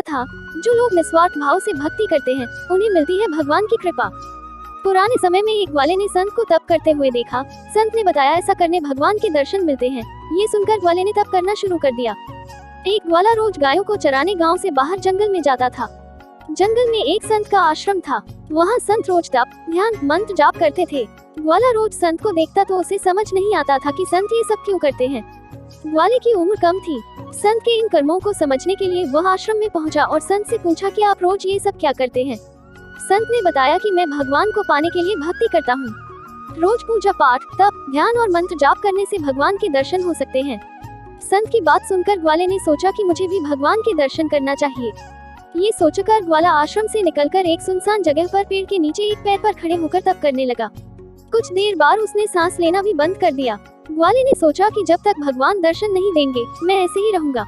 था, जो लोग निस्वार्थ भाव से भक्ति करते हैं उन्हें मिलती है भगवान की कृपा। पुराने समय में एक ग्वाले ने संत को तप करते हुए देखा। संत ने बताया ऐसा करने भगवान के दर्शन मिलते हैं। ये सुनकर ग्वाले ने तप करना शुरू कर दिया। एक ग्वाला रोज गायों को चराने गांव से बाहर जंगल में जाता था। जंगल में एक संत का आश्रम था। वहाँ संत रोज तप, ध्यान, मंत्र जाप करते थे। ग्वाला रोज संत को देखता तो उसे समझ नहीं आता था कि संत ये सब क्यों करते हैं। ग्वाले की उम्र कम थी। संत के इन कर्मों को समझने के लिए वह आश्रम में पहुंचा और संत से पूछा कि आप रोज ये सब क्या करते हैं। संत ने बताया कि मैं भगवान को पाने के लिए भक्ति करता हूँ। रोज पूजा पाठ, तप, ध्यान और मंत्र जाप करने से भगवान के दर्शन हो सकते हैं। संत की बात सुनकर ग्वाले ने सोचा कि मुझे भी भगवान के दर्शन करना चाहिए। ये सोचकर ग्वाला आश्रम से निकलकर एक सुनसान जगह पर पेड़ के नीचे एक पैर पर खड़े होकर तप करने लगा। कुछ देर बाद उसने सांस लेना भी बंद कर दिया। ग्वाले ने सोचा कि जब तक भगवान दर्शन नहीं देंगे मैं ऐसे ही रहूंगा।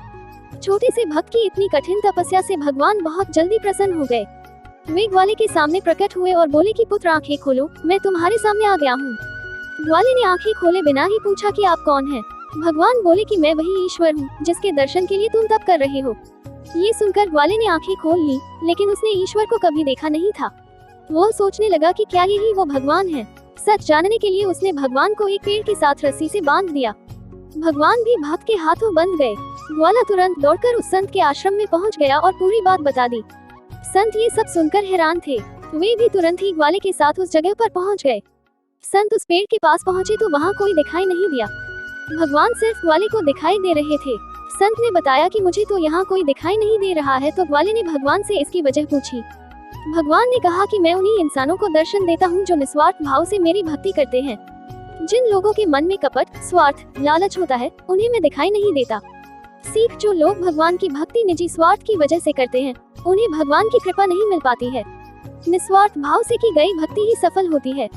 छोटे से भक्त की इतनी कठिन तपस्या से भगवान बहुत जल्दी प्रसन्न हो गए। वे ग्वाले के सामने प्रकट हुए और बोले कि पुत्र आंखें खोलो, मैं तुम्हारे सामने आ गया हूँ। ग्वाले ने आंखें खोले बिना ही पूछा कि आप कौन हैं? भगवान बोले कि मैं वही ईश्वर हूँ जिसके दर्शन के लिए तुम तप कर रहे हो। ये सुनकर ग्वाले ने आंखें खोल ली, लेकिन उसने ईश्वर को कभी देखा नहीं था। वो सोचने लगा कि क्या यही वो भगवान है। सच जानने के लिए उसने भगवान को एक पेड़ के साथ रस्सी से बांध दिया। भगवान भी भक्त के हाथों बंध गए। ग्वाला तुरंत दौड़कर उस संत के आश्रम में पहुंच गया और पूरी बात बता दी। संत ये सब सुनकर हैरान थे। वे भी तुरंत ही ग्वाले के साथ उस जगह पर पहुंच गए। संत उस पेड़ के पास पहुंचे तो वहां कोई दिखाई नहीं दिया। भगवान सिर्फ ग्वाले को दिखाई दे रहे थे। संत ने बताया कि मुझे तो यहाँ कोई दिखाई नहीं दे रहा है। तो ग्वाले ने भगवान से इसकी वजह पूछी। भगवान ने कहा कि मैं उन्हीं इंसानों को दर्शन देता हूँ जो निस्वार्थ भाव से मेरी भक्ति करते हैं। जिन लोगों के मन में कपट, स्वार्थ, लालच होता है उन्हें मैं दिखाई नहीं देता। सीख, जो लोग भगवान की भक्ति निजी स्वार्थ की वजह से करते हैं उन्हें भगवान की कृपा नहीं मिल पाती है। निस्वार्थ भाव से की गई भक्ति ही सफल होती है।